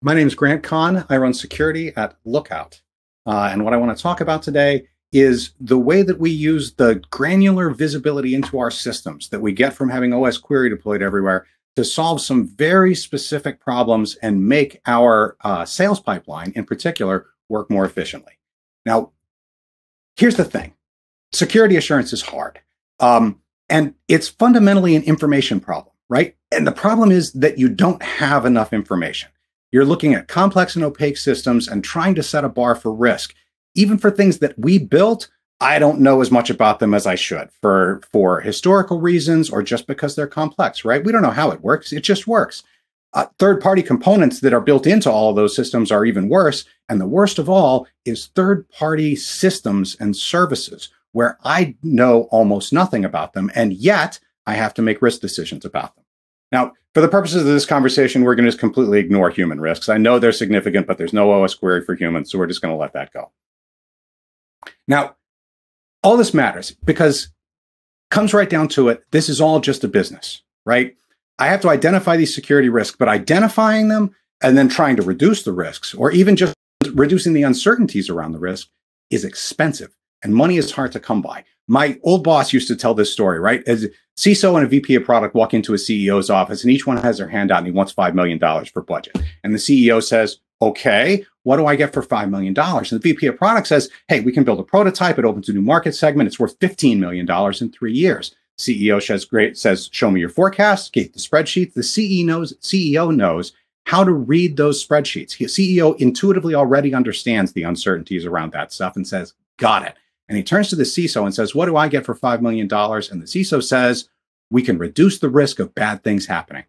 My name is Grant Kahn. I run security at Lookout. And what I want to talk about today is the way that we use the granular visibility into our systems that we get from having osquery deployed everywhere to solve some very specific problems and make our sales pipeline in particular work more efficiently. Now, here's the thing. Security assurance is hard. And it's fundamentally an information problem, right? And the problem is that you don't have enough information. You're looking at complex and opaque systems and trying to set a bar for risk. Even for things that we built, I don't know as much about them as I should for historical reasons or just because they're complex, right? We don't know how it works. It just works. Third-party components that are built into all of those systems are even worse. And the worst of all is third-party systems and services where I know almost nothing about them, and yet I have to make risk decisions about them. Now, for the purposes of this conversation, we're going to just completely ignore human risks. I know they're significant, but there's no osquery for humans, so we're just going to let that go. Now, all this matters because comes right down to it, this is all just a business, right? I have to identify these security risks, but identifying them and then trying to reduce the risks, or even just reducing the uncertainties around the risk, is expensive. And money is hard to come by. My old boss used to tell this story, right? As a CISO and a VP of product walk into a CEO's office, and each one has their hand out and he wants $5 million for budget. And the CEO says, okay, what do I get for $5 million? And the VP of product says, hey, we can build a prototype. It opens a new market segment. It's worth $15 million in 3 years. CEO says, show me your forecast, get the spreadsheets. The CEO knows how to read those spreadsheets. The CEO intuitively already understands the uncertainties around that stuff and says, got it. And he turns to the CISO and says, what do I get for $5 million? And the CISO says, we can reduce the risk of bad things happening.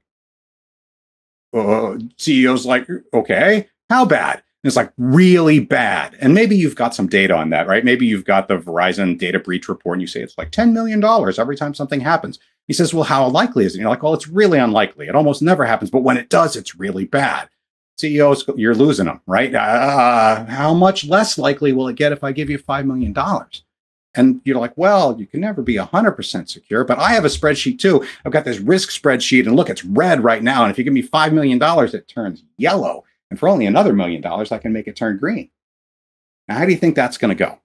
CEO's like, okay, how bad? And it's like really bad. And maybe you've got some data on that, right? Maybe you've got the Verizon data breach report and you say it's like $10 million every time something happens. He says, well, how likely is it? And you're like, well, it's really unlikely. It almost never happens. But when it does, it's really bad. CEOs, you're losing them, right? How much less likely will it get if I give you $5 million? And you're like, well, you can never be 100% secure, but I have a spreadsheet too. I've got this risk spreadsheet and look, it's red right now. And if you give me $5 million, it turns yellow. And for only another $1 million, I can make it turn green. Now, how do you think that's going to go?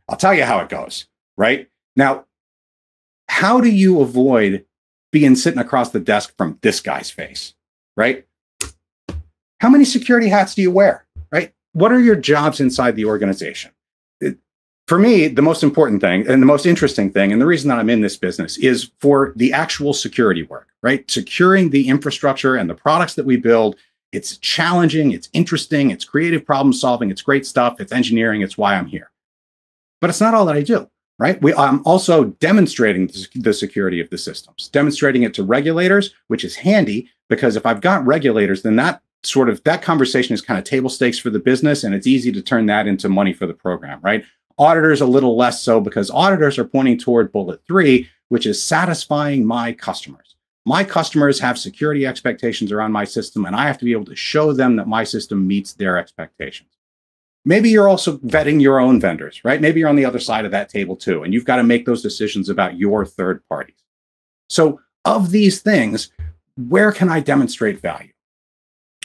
I'll tell you how it goes, right? Now, how do you avoid being sitting across the desk from this guy's face, right? How many security hats do you wear, right? What are your jobs inside the organization? For me, the most important thing and the most interesting thing, and the reason that I'm in this business is for the actual security work, right? Securing the infrastructure and the products that we build. It's challenging, it's interesting, it's creative problem solving, it's great stuff, it's engineering, it's why I'm here. But it's not all that I do, right? I'm also demonstrating the security of the systems, demonstrating it to regulators, which is handy because if I've got regulators, then that conversation is kind of table stakes for the business, and it's easy to turn that into money for the program, right? Auditors a little less so because auditors are pointing toward bullet 3, which is satisfying my customers. My customers have security expectations around my system, and I have to be able to show them that my system meets their expectations. Maybe you're also vetting your own vendors, right? Maybe you're on the other side of that table too, and you've got to make those decisions about your third parties. So of these things, where can I demonstrate value?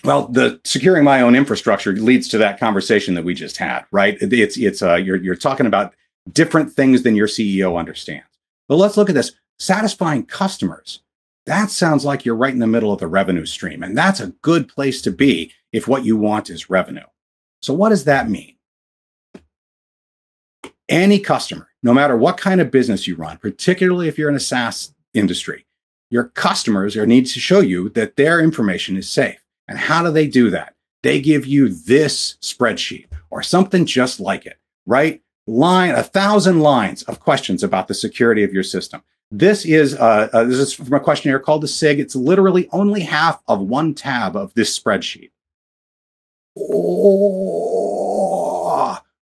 Well, the securing my own infrastructure leads to that conversation that we just had, right? You're talking about different things than your CEO understands. But let's look at this. Satisfying customers. That sounds like you're right in the middle of the revenue stream. And that's a good place to be if what you want is revenue. So what does that mean? Any customer, no matter what kind of business you run, particularly if you're in a SaaS industry, your customers need to show you that their information is safe. And how do they do that? They give you this spreadsheet or something just like it, right? 1,000 lines of questions about the security of your system. This is from a questionnaire called the SIG. It's literally only half of one tab of this spreadsheet. Oh,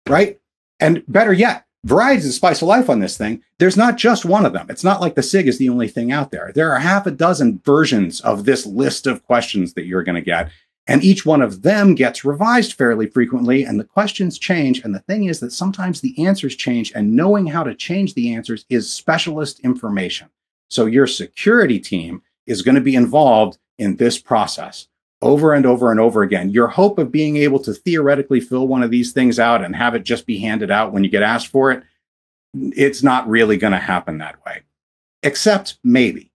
right? And better yet, variety is the spice of life on this thing. There's not just one of them. It's not like the SIG is the only thing out there. There are half a dozen versions of this list of questions that you're going to get. And each one of them gets revised fairly frequently, and the questions change. And the thing is that sometimes the answers change, and knowing how to change the answers is specialist information. So your security team is going to be involved in this process. over and over and over again. Your hope of being able to theoretically fill one of these things out and have it just be handed out when you get asked for it, it's not really going to happen that way. Except maybe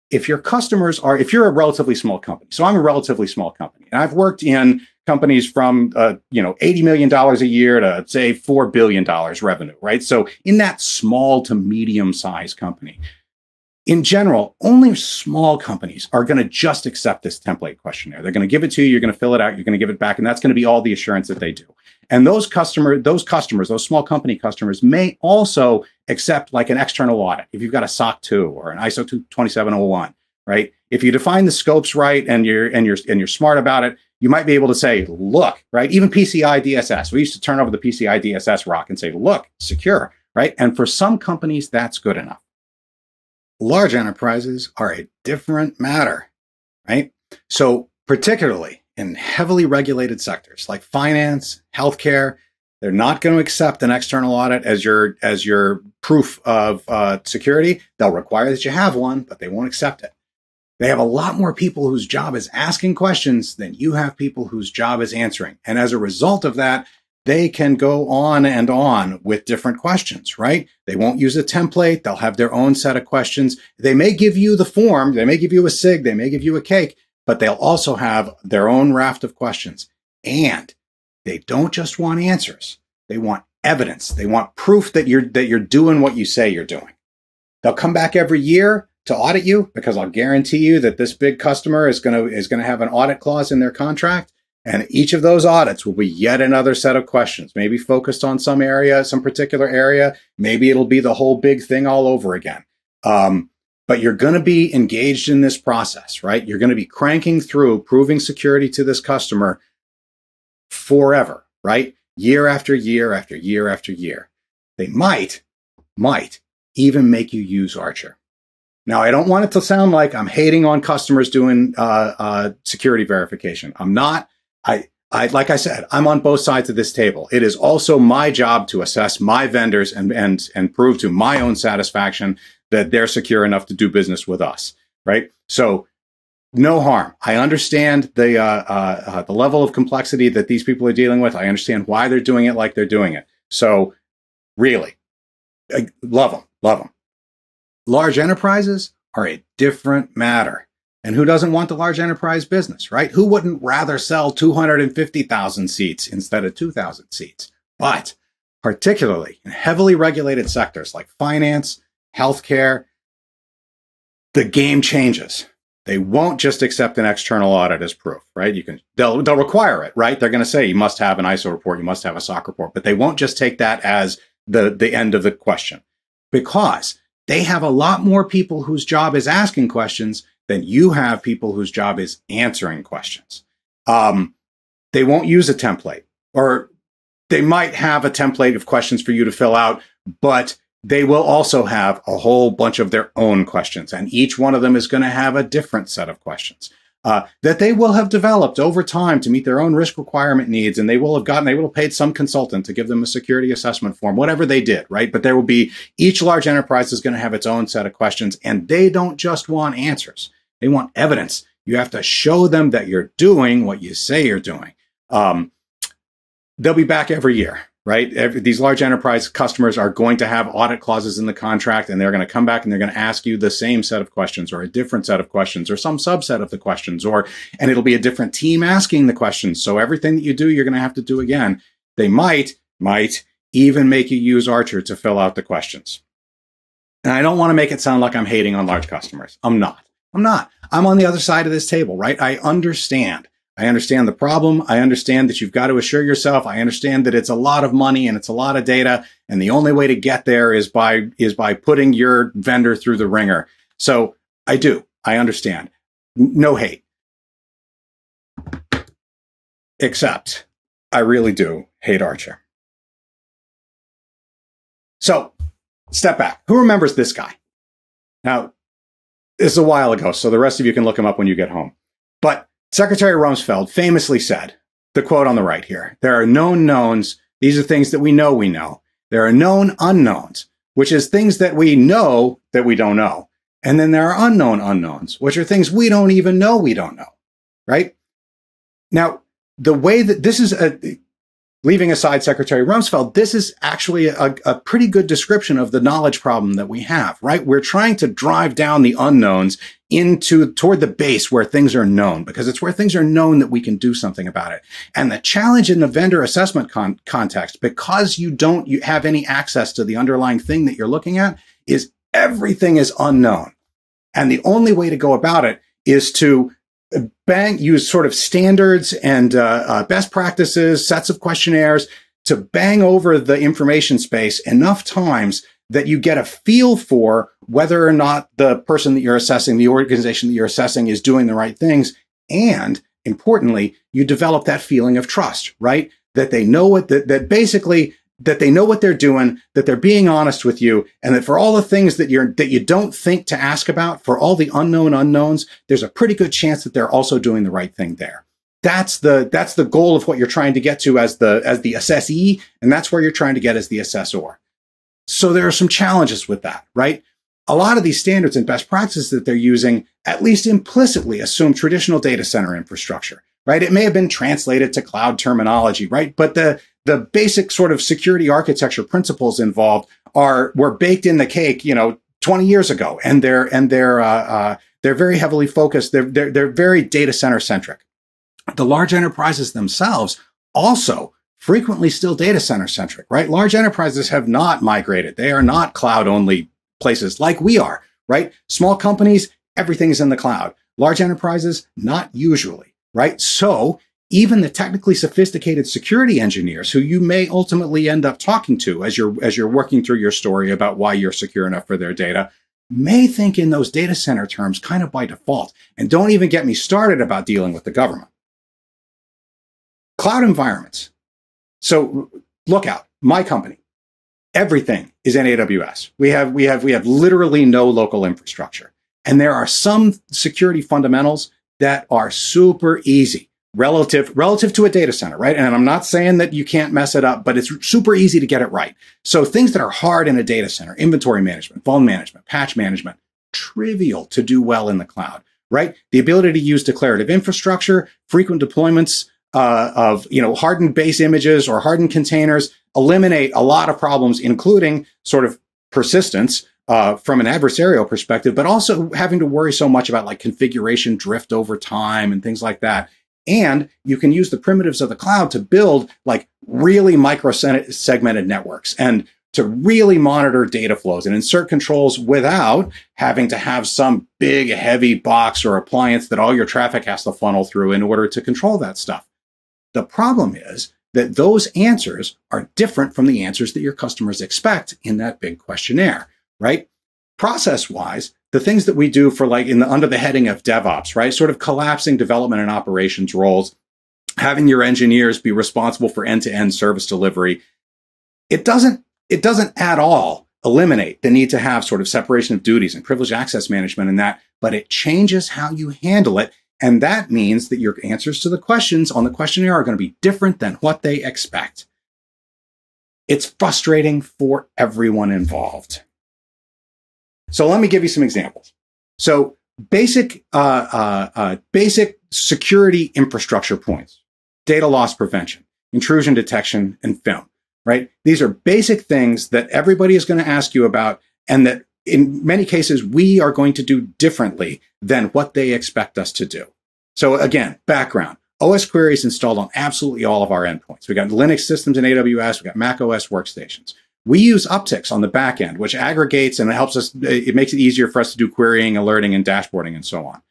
if your customers are, if you're a relatively small company. So I'm a relatively small company, and I've worked in companies from, $80 million a year to say $4 billion revenue, right? So in that small to medium sized company, in general, only small companies are going to just accept this template questionnaire. They're going to give it to you. You're going to fill it out. You're going to give it back. And that's going to be all the assurance that they do. And those small company customers may also accept like an external audit. If you've got a SOC 2 or an ISO 27701, right? If you define the scopes right and you're smart about it, you might be able to say, look, right? Even PCI DSS. We used to turn over the PCI DSS rock and say, look, secure, right? And for some companies, that's good enough. Large enterprises are a different matter, right? So particularly in heavily regulated sectors like finance, healthcare, they're not going to accept an external audit as your proof of security. They'll require that you have one, but they won't accept it. They have a lot more people whose job is asking questions than you have people whose job is answering. And as a result of that, they can go on and on with different questions, right? They won't use a template. They'll have their own set of questions. They may give you the form. They may give you a SIG. They may give you a cake, but they'll also have their own raft of questions. And they don't just want answers. They want evidence. They want proof that you're doing what you say you're doing. They'll come back every year to audit you, because I'll guarantee you that this big customer is going to have an audit clause in their contract. And each of those audits will be yet another set of questions, maybe focused on some area, some particular area. Maybe it'll be the whole big thing all over again. But you're going to be engaged in this process, right? You're going to be cranking through proving security to this customer forever, right? Year after year after year after year. They might even make you use Archer. Now, I don't want it to sound like I'm hating on customers doing security verification. I'm not. Like I said, I'm on both sides of this table. It is also my job to assess my vendors and prove to my own satisfaction that they're secure enough to do business with us, right? So no harm. I understand the level of complexity that these people are dealing with. I understand why they're doing it like they're doing it. So really, I love them. Large enterprises are a different matter. And who doesn't want the large enterprise business, right? Who wouldn't rather sell 250,000 seats instead of 2,000 seats? But particularly in heavily regulated sectors like finance, healthcare, the game changes. They won't just accept an external audit as proof, right? They'll require it, right? They're going to say you must have an ISO report, you must have a SOC report, but they won't just take that as the end of the question, because they have a lot more people whose job is asking questions than you have people whose job is answering questions. They won't use a template, or they might have a template of questions for you to fill out, but they will also have a whole bunch of their own questions. And each one of them is going to have a different set of questions that they will have developed over time to meet their own risk requirement needs. And they will have paid some consultant to give them a security assessment form, whatever they did, right? But each large enterprise is going to have its own set of questions, and they don't just want answers. They want evidence. You have to show them that you're doing what you say you're doing. They'll be back every year, right? These large enterprise customers are going to have audit clauses in the contract, and they're going to come back and they're going to ask you the same set of questions, or a different set of questions, or some subset of the questions, and it'll be a different team asking the questions. So everything that you do, you're going to have to do again. They might even make you use Archer to fill out the questions. And I don't want to make it sound like I'm hating on large customers. I'm not. I'm on the other side of this table, right? I understand the problem. I understand that you've got to assure yourself. I understand that it's a lot of money and it's a lot of data. And the only way to get there is by putting your vendor through the ringer. So I understand. No hate. Except I really do hate Archer. So step back. Who remembers this guy? Now, this is a while ago, so the rest of you can look him up when you get home. But Secretary Rumsfeld famously said, the quote on the right here, there are known knowns. These are things that we know we know. There are known unknowns, which is things that we know that we don't know. And then there are unknown unknowns, which are things we don't even know we don't know, right? Now, the way that this is leaving aside Secretary Rumsfeld, this is actually a pretty good description of the knowledge problem that we have, right? We're trying to drive down the unknowns toward the base where things are known, because it's where things are known that we can do something about it. And the challenge in the vendor assessment context, because you have any access to the underlying thing that you're looking at, is everything is unknown. And the only way to go about it is to use sort of standards and best practices, sets of questionnaires to bang over the information space enough times that you get a feel for whether or not the person that you're assessing, the organization that you're assessing, is doing the right things. And importantly, you develop that feeling of trust, right? That they know that they know what they're doing, that they're being honest with you, and that for all the things that you don't think to ask about, for all the unknown unknowns, there's a pretty good chance that they're also doing the right thing there. That's the goal of what you're trying to get to as the assessee, and that's where you're trying to get as the assessor. So there are some challenges with that, right? A lot of these standards and best practices that they're using, at least implicitly, assume traditional data center infrastructure, right? It may have been translated to cloud terminology, right? But the basic sort of security architecture principles involved were baked in the cake, 20 years ago, and they're very heavily focused. They're very data center centric. The large enterprises themselves also frequently still data center centric, right? Large enterprises have not migrated. They are not cloud only places like we are, right? Small companies, everything's in the cloud. Large enterprises, not usually, right? So even the technically sophisticated security engineers who you may ultimately end up talking to as you're working through your story about why you're secure enough for their data may think in those data center terms kind of by default. And don't even get me started about dealing with the government. Cloud environments. So look out, my company, everything is in AWS. We have literally no local infrastructure. And there are some security fundamentals that are super easy relative to a data center, right? And I'm not saying that you can't mess it up, but it's super easy to get it right. So things that are hard in a data center, inventory management, vuln management, patch management, trivial to do well in the cloud, right? The ability to use declarative infrastructure, frequent deployments of hardened base images or hardened containers eliminate a lot of problems, including sort of persistence from an adversarial perspective, but also having to worry so much about like configuration drift over time and things like that. And you can use the primitives of the cloud to build like really micro-segmented networks and to really monitor data flows and insert controls without having to have some big, heavy box or appliance that all your traffic has to funnel through in order to control that stuff. The problem is that those answers are different from the answers that your customers expect in that big questionnaire, right? Process-wise, the things that we do for like under the heading of DevOps, right? Sort of collapsing development and operations roles, having your engineers be responsible for end-to-end service delivery. It doesn't at all eliminate the need to have sort of separation of duties and privileged access management and that, but it changes how you handle it. And that means that your answers to the questions on the questionnaire are going to be different than what they expect. It's frustrating for everyone involved. So let me give you some examples. So basic security infrastructure points, data loss prevention, intrusion detection, and film, right? These are basic things that everybody is going to ask you about, and that in many cases, we are going to do differently than what they expect us to do. So again, background, osquery is installed on absolutely all of our endpoints. We got Linux systems in AWS, we got macOS workstations. We use upticks on the back end, which aggregates and it makes it easier for us to do querying, alerting, and dashboarding, and so on.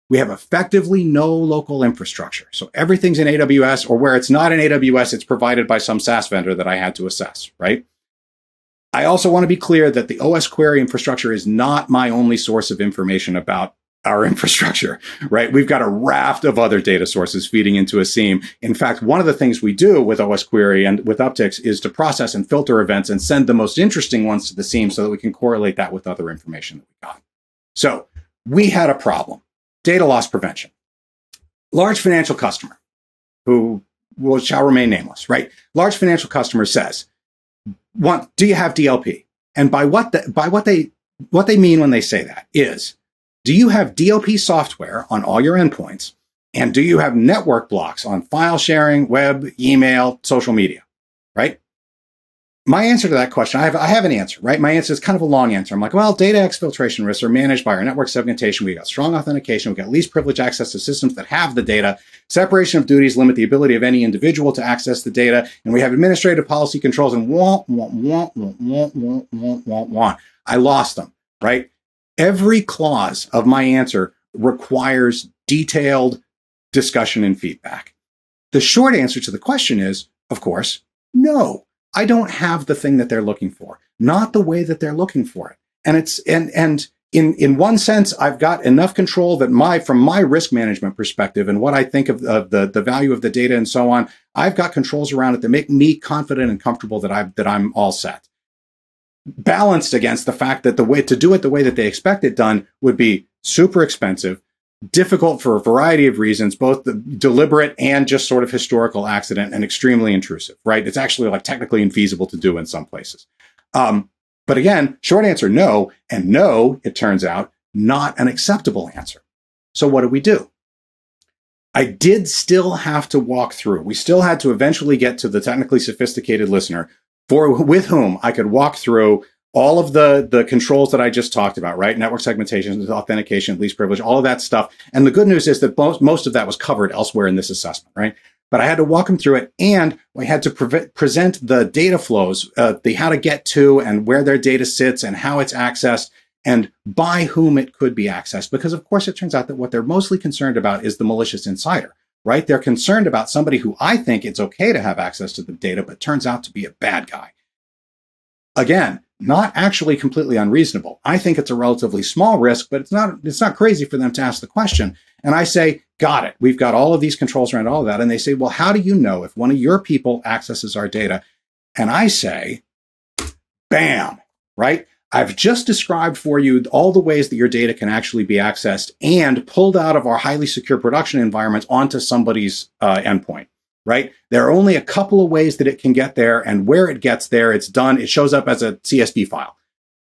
We have effectively no local infrastructure. So everything's in AWS, or where it's not in AWS, it's provided by some SaaS vendor that I had to assess, right? I also want to be clear that the osquery infrastructure is not my only source of information about our infrastructure, right? We've got a raft of other data sources feeding into a SIEM. In fact, one of the things we do with osquery and with upticks is to process and filter events and send the most interesting ones to the SIEM so that we can correlate that with other information that we got. So we had a problem. Data loss prevention. Large financial customer who shall remain nameless, right? Large financial customer says, do you have DLP? And by what they mean when they say that is, do you have DLP software on all your endpoints And do you have network blocks on file sharing, web, email, social media, right? My answer to that question, I have an answer, right? My answer is kind of a long answer. I'm like, well, data exfiltration risks are managed by our network segmentation. We got strong authentication. We got least privilege access to systems that have the data. Separation of duties limit the ability of any individual to access the data. And we have administrative policy controls and I lost them, right? Every clause of my answer requires detailed discussion and feedback. The short answer to the question is, of course, no. I don't have the thing that they're looking for, not the way that they're looking for it. And it's, and in one sense, I've got enough control that from my risk management perspective and what I think of the value of the data and so on, I've got controls around it that make me confident and comfortable that I'm all set. Balanced against the fact that the way to do it the way that they expect it done would be super expensive, difficult for a variety of reasons, both the deliberate and just sort of historical accident, and extremely intrusive, right? It's actually like technically infeasible to do in some places. But again, short answer, no. And no, it turns out, not an acceptable answer. So what do? I did still have to walk through. We still had to eventually get to the technically sophisticated listener with whom I could walk through all of the controls that I just talked about, right? Network segmentation, authentication, least privilege, all of that stuff. And the good news is that most of that was covered elsewhere in this assessment, right? But I had to walk them through it, and I had to present the data flows, how to get to and where their data sits and how it's accessed and by whom it could be accessed. Because of course, it turns out that what they're mostly concerned about is the malicious insider, right? They're concerned about somebody who I think it's okay to have access to the data, but turns out to be a bad guy. Again, not actually completely unreasonable. I think it's a relatively small risk, but it's not crazy for them to ask the question. And I say, got it. We've got all of these controls around all of that. And they say, well, how do you know if one of your people accesses our data? And I say, bam, right? I've just described for you all the ways that your data can actually be accessed and pulled out of our highly secure production environments onto somebody's endpoint. Right? There are only a couple of ways that it can get there, and where it gets there, it's done. It shows up as a CSV file.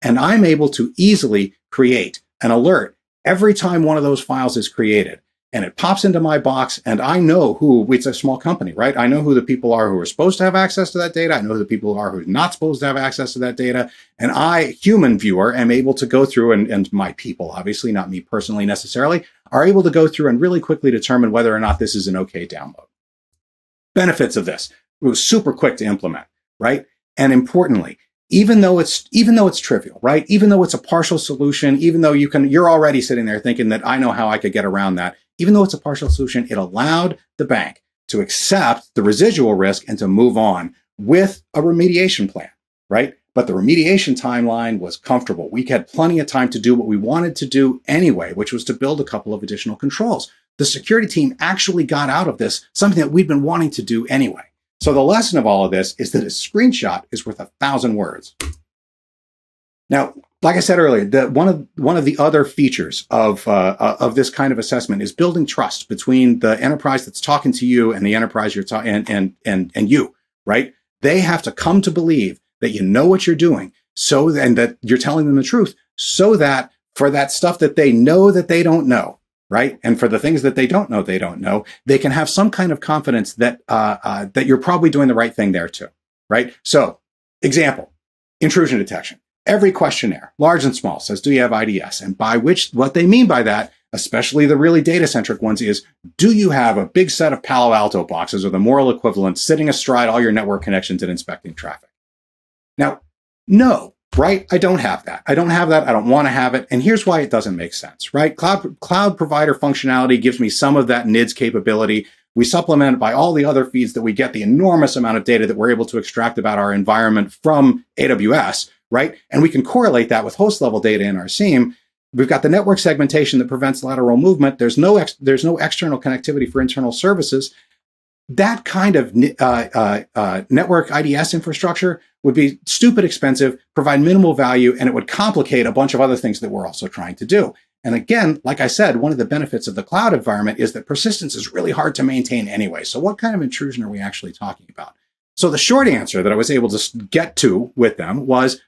And I'm able to easily create an alert every time one of those files is created. And it pops into my box, and I know it's a small company, right? I know who the people are who are supposed to have access to that data. I know who the people are who are not supposed to have access to that data. And I, human viewer, am able to go through, and my people, obviously, not me personally necessarily, are able to go through and really quickly determine whether or not this is an okay download. Benefits of this. It was super quick to implement, right? And importantly, even though it's trivial, right? Even though it's a partial solution, even though you're already sitting there thinking that I know how I could get around that. Even though it's a partial solution, it allowed the bank to accept the residual risk and to move on with a remediation plan, right? But the remediation timeline was comfortable. We had plenty of time to do what we wanted to do anyway, which was to build a couple of additional controls. The security team actually got out of this something that we'd been wanting to do anyway. So the lesson of all of this is that a screenshot is worth 1,000 words. Now, like I said earlier, one of the other features of this kind of assessment is building trust between the enterprise that's talking to you and the enterprise you're talking and you, right? They have to come to believe that you know what you're doing, and that you're telling them the truth, so that for that stuff that they know that they don't know, right? And for the things that they don't know, they can have some kind of confidence that that you're probably doing the right thing there too, right? So, example, intrusion detection. Every questionnaire, large and small, says, do you have IDS? And what they mean by that, especially the really data-centric ones, is, do you have a big set of Palo Alto boxes or the moral equivalent sitting astride all your network connections and inspecting traffic? Now, no. Right? I don't have that. I don't want to have it. And here's why it doesn't make sense, right? Cloud provider functionality gives me some of that NIDS capability. We supplement it by all the other feeds that we get, the enormous amount of data that we're able to extract about our environment from AWS, right? And we can correlate that with host level data in our SIEM. We've got the network segmentation that prevents lateral movement. There's no external connectivity for internal services. That kind of network IDS infrastructure would be stupid expensive, provide minimal value, and it would complicate a bunch of other things that we're also trying to do. And again, like I said, one of the benefits of the cloud environment is that persistence is really hard to maintain anyway. So what kind of intrusion are we actually talking about? So the short answer that I was able to get to with them was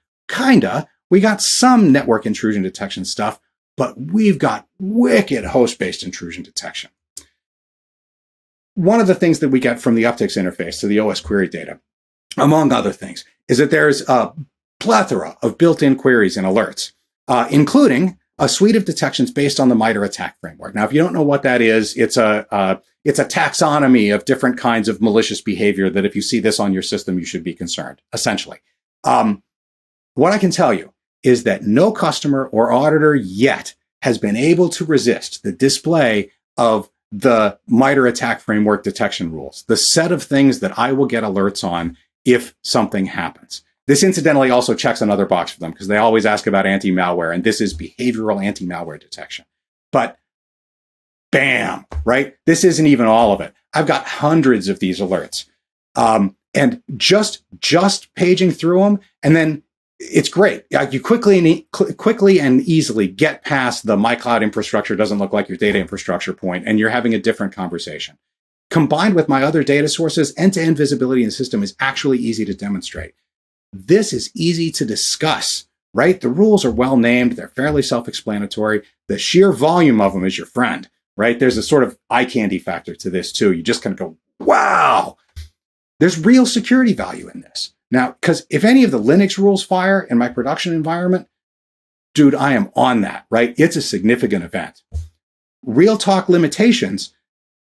we got some network intrusion detection stuff, but we've got wicked host-based intrusion detection. one of the things that we get from the Uptycs interface to the osquery data, among other things, is that there's a plethora of built-in queries and alerts, including a suite of detections based on the MITRE attack framework. Now, if you don't know what that is, it's a taxonomy of different kinds of malicious behavior that if you see this on your system, you should be concerned, essentially. What I can tell you is that no customer or auditor yet has been able to resist the display of the MITRE attack framework detection rules, the set of things that I will get alerts on if something happens. This incidentally also checks another box for them because they always ask about anti-malware, and this is behavioral anti-malware detection. But bam, right? This isn't even all of it. I've got hundreds of these alerts. And just paging through them, and then it's great. You quickly and easily get past the my cloud infrastructure doesn't look like your data infrastructure point, and you're having a different conversation. Combined with my other data sources, end-to-end visibility in the system is actually easy to demonstrate. This is easy to discuss, right? The rules are well named. They're fairly self-explanatory. The sheer volume of them is your friend, right? There's a sort of eye candy factor to this too. You just kind of go, wow, there's real security value in this. Now, because if any of the Linux rules fire in my production environment, dude, I am on that, right? It's a significant event. Real talk limitations,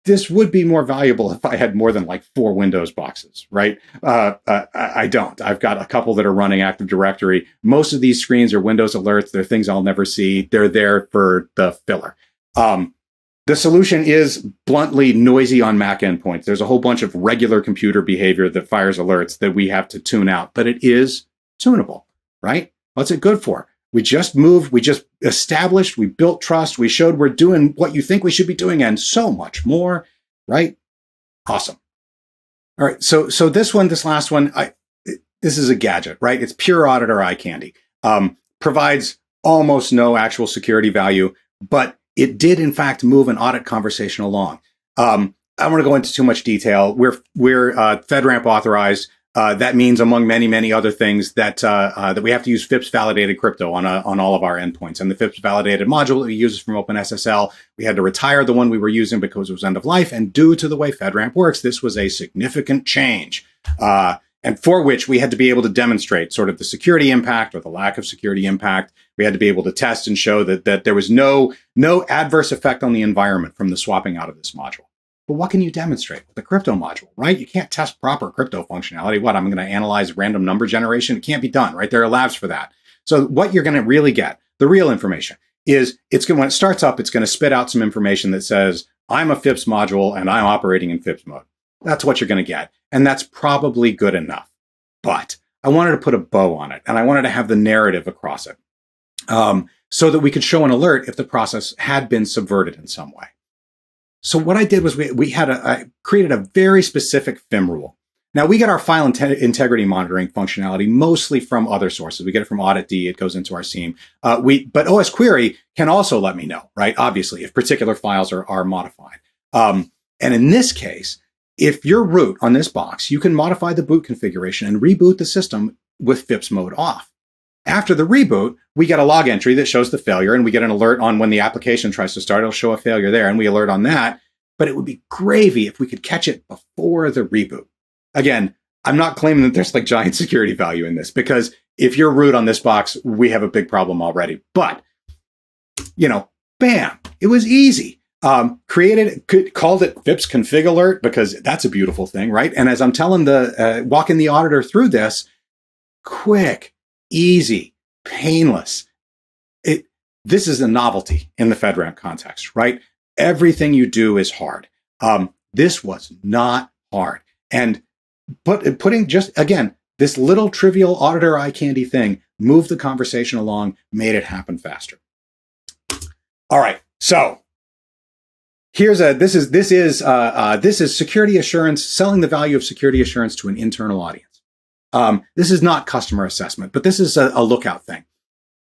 this would be more valuable if I had more than like 4 Windows boxes, right? I don't. I've got a couple that are running Active Directory. Most of these screens are Windows alerts. They're things I'll never see. They're there for the filler. The solution is bluntly noisy on Mac endpoints. There's a whole bunch of regular computer behavior that fires alerts that we have to tune out, but it is tunable, right? What's it good for? We just moved, we just established, we built trust, we showed we're doing what you think we should be doing and so much more, right? Awesome. All right, so this last one, this is a gadget, right? It's pure auditor eye candy. Provides almost no actual security value, but it did in fact move an audit conversation along. I don't want to go into too much detail. We're FedRAMP authorized. That means, among many other things, that we have to use FIPS validated crypto on all of our endpoints. And the FIPS validated module that we use is from OpenSSL. We had to retire the one we were using because it was end of life. And due to the way FedRAMP works, this was a significant change, and for which we had to be able to demonstrate sort of the security impact or the lack of security impact. We had to be able to test and show that there was no adverse effect on the environment from the swapping out of this module. But what can you demonstrate with the crypto module, right? You can't test proper crypto functionality. What, I'm going to analyze random number generation? It can't be done, right? There are labs for that. So what you're going to really get, the real information, is when it starts up, it's going to spit out some information that says, I'm a FIPS module and I'm operating in FIPS mode. That's what you're going to get. And that's probably good enough. But I wanted to put a bow on it, and I wanted to have the narrative across it so that we could show an alert if the process had been subverted in some way. So what I did was I created a very specific FIM rule. Now, we get our file integrity monitoring functionality mostly from other sources. We get it from AuditD. It goes into our SIEM. But osquery can also let me know, right? Obviously, if particular files are modified. And in this case, if you're root on this box, you can modify the boot configuration and reboot the system with FIPS mode off. After the reboot, we get a log entry that shows the failure, and we get an alert on when the application tries to start. It'll show a failure there, and we alert on that. But it would be gravy if we could catch it before the reboot. Again, I'm not claiming that there's like giant security value in this, because if you're root on this box, we have a big problem already. But, bam, it was easy. Called it FIPS config alert because that's a beautiful thing, right? And as I'm telling walking the auditor through this, quick, easy, painless. This is a novelty in the FedRAMP context, right? Everything you do is hard. This was not hard. And putting just, again, this little trivial auditor eye candy thing moved the conversation along, made it happen faster. All right. So this is security assurance, selling the value of security assurance to an internal audience. This is not customer assessment, but this is a lookout thing.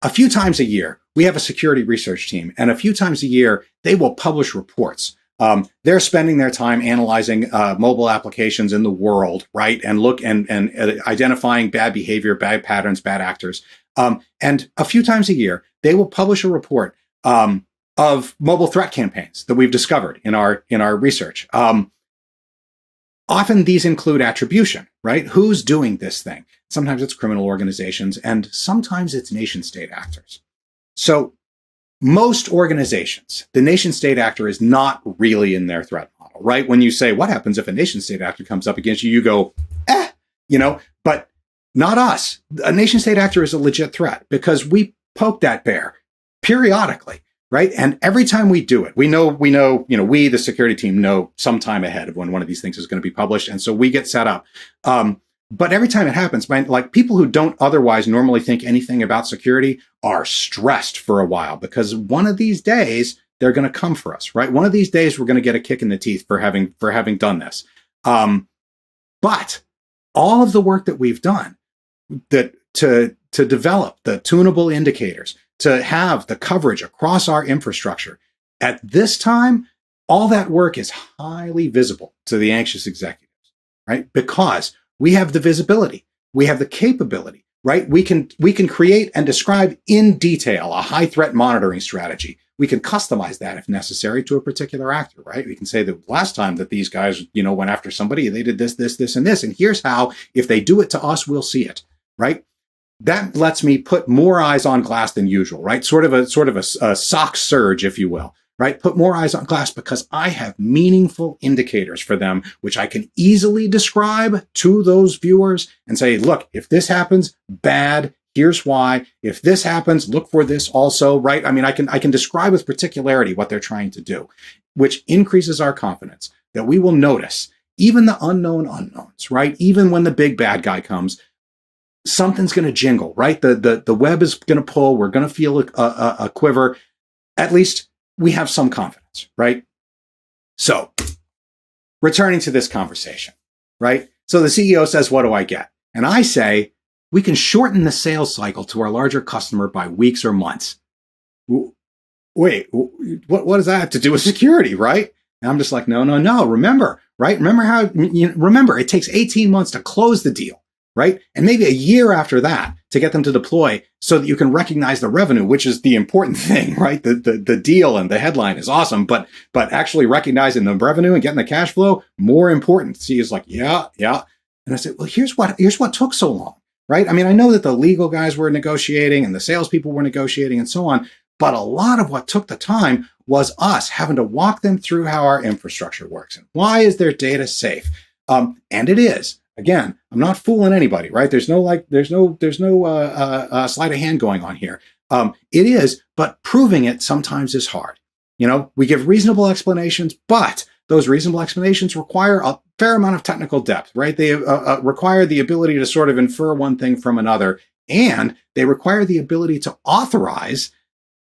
A few times a year, we have a security research team, and a few times a year, they will publish reports. They're spending their time analyzing mobile applications in the world, right? And look and identifying bad behavior, bad patterns, bad actors. And a few times a year, they will publish a report of mobile threat campaigns that we've discovered in our research. often these include attribution, right? Who's doing this thing? Sometimes it's criminal organizations, and sometimes it's nation state actors. So most organizations, the nation state actor is not really in their threat model, right? When you say, what happens if a nation state actor comes up against you, you go, but not us. A nation state actor is a legit threat because we poke that bear periodically, right? And every time we do it, we, the security team know some time ahead of when one of these things is going to be published. And so we get set up. But every time it happens, like people who don't otherwise normally think anything about security are stressed for a while because one of these days they're going to come for us, right? One of these days we're going to get a kick in the teeth for having done this. But all of the work that we've done that to develop the tunable indicators, to have the coverage across our infrastructure at this time, all that work is highly visible to the anxious executives, right? Because we have the visibility, we have the capability, right? We can create and describe in detail a high threat monitoring strategy. We can customize that if necessary to a particular actor, right? We can say that last time that these guys, went after somebody, they did this, this, this, and this. And here's how, if they do it to us, we'll see it, right? That lets me put more eyes on glass than usual, right? Sort of a sock surge, if you will, right? Put more eyes on glass because I have meaningful indicators for them, which I can easily describe to those viewers and say, look, if this happens, bad, here's why. If this happens, look for this also, right? I mean, I can describe with particularity what they're trying to do, which increases our confidence that we will notice even the unknown unknowns, right? Even when the big bad guy comes, something's going to jingle, right? The web is going to pull. We're going to feel a quiver. At least we have some confidence, right? So returning to this conversation, right? So the CEO says, what do I get? And I say, we can shorten the sales cycle to our larger customer by weeks or months. Wait, what does that have to do with security, right? And I'm just like, no. Remember, right? Remember, it takes 18 months to close the deal, right? And maybe a year after that to get them to deploy so that you can recognize the revenue, which is the important thing, right? The deal and the headline is awesome, but actually recognizing the revenue and getting the cash flow, more important. See, is like, yeah. And I said, well, here's what took so long, right? I mean, I know that the legal guys were negotiating and the salespeople were negotiating and so on, but a lot of what took the time was us having to walk them through how our infrastructure works and why is their data safe? And it is. Again, I'm not fooling anybody, right? There's no sleight of hand going on here. It is, but proving it sometimes is hard. We give reasonable explanations, but those reasonable explanations require a fair amount of technical depth, right? They require the ability to sort of infer one thing from another, and they require the ability to authorize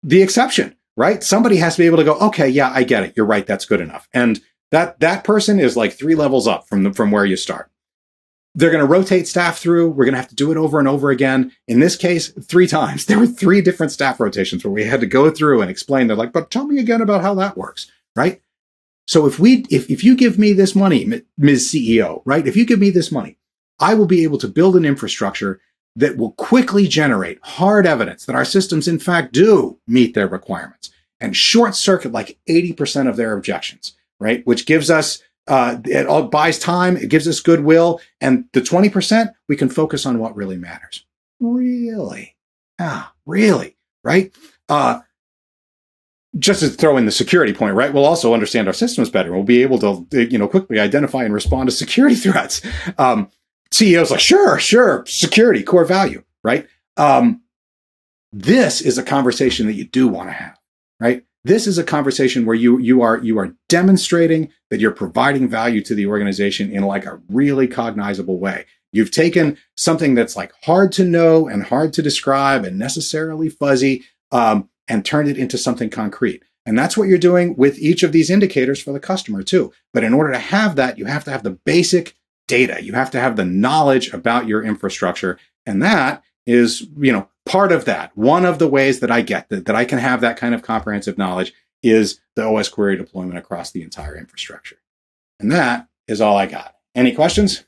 the exception, right? Somebody has to be able to go, okay, yeah, I get it. You're right. That's good enough. And that person is like 3 levels up from where you start. They're going to rotate staff through. We're going to have to do it over and over again. In this case, 3 times. There were 3 different staff rotations where we had to go through and explain. They're like, but tell me again about how that works, right? So if you give me this money, Ms. CEO, right? If you give me this money, I will be able to build an infrastructure that will quickly generate hard evidence that our systems, in fact, do meet their requirements and short circuit like 80% of their objections, right? Which gives us it all buys time. It gives us goodwill. And the 20%, we can focus on what really matters. Really? Really? Right? Just to throw in the security point, right? We'll also understand our systems better. We'll be able to, quickly identify and respond to security threats. CEO's like, sure, security, core value, right? This is a conversation that you do want to have, right? This is a conversation where you are demonstrating that you're providing value to the organization in like a really cognizable way. You've taken something that's like hard to know and hard to describe and necessarily fuzzy, and turned it into something concrete. And that's what you're doing with each of these indicators for the customer too. But in order to have that, you have to have the basic data. You have to have the knowledge about your infrastructure. And that is, part of that. One of the ways that I get that I can have that kind of comprehensive knowledge is the osquery deployment across the entire infrastructure. And that is all I got. Any questions?